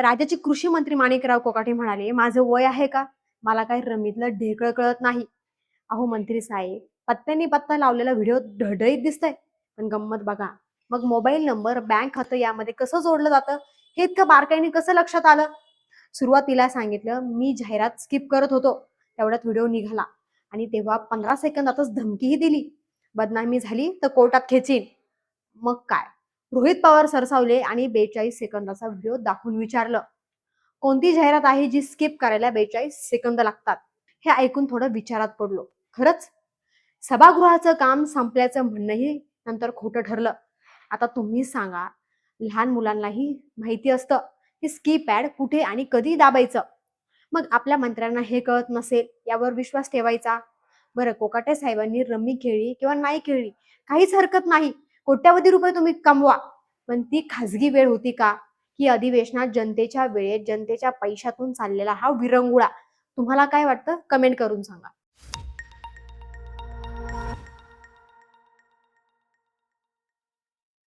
राज्याचे कृषी मंत्री माणिकराव कोकाटे म्हणाले, माझं वय आहे का? मला काही रमीतलं ढेकळं कळत नाही. अहो मंत्री साहेब, पत्त्याने पत्ता लावलेला व्हिडिओ ढळढळीत दिसतंय, पण गंमत बघा. मग मोबाईल नंबर, बँक खातं यामध्ये कसं जोडलं जातं, हे इतकं बारकाईने कसं लक्षात आलं? सुरुवातीला सांगितलं मी जाहिरात स्किप करत होतो, तेवढ्यात व्हिडिओ निघाला आणि तेव्हा 15 सेकंदातच धमकीही दिली. बदनामी झाली तर कोर्टात खेचीन. मग काय, रोहित पवार सरसावले आणि 42 सेकंदाचा व्हिडिओ दाखवून विचारलं, कोणती जाहिरात आहे जी स्किप करायला 42 सेकंद लागतात? हे ऐकून थोडं विचारात पडलो. खरंच सभागृहाचं काम संपल्याचं म्हणणंही नंतर खोटं ठरलं. आता तुम्हीच सांगा, लहान मुलांनाही माहिती असतं की स्किप पॅड कुठे आणि कधी दाबायचं. मग आपल्या मंत्र्यांना हे कळत नसेल, यावर विश्वास ठेवायचा? बरं, कोकाटे साहेबांनी रम्मी खेळली किंवा नाही खेळली, काहीच हरकत नाही. कोट्यावधी रुपये तुम्ही कमवा, पण ती खाजगी वेळ होती का? की अधिवेशनात जनतेच्या वेळेत जनतेच्या पैशातून चाललेला हा विरंगुळा? तुम्हाला काय वाटतं? कमेंट करून सांगा.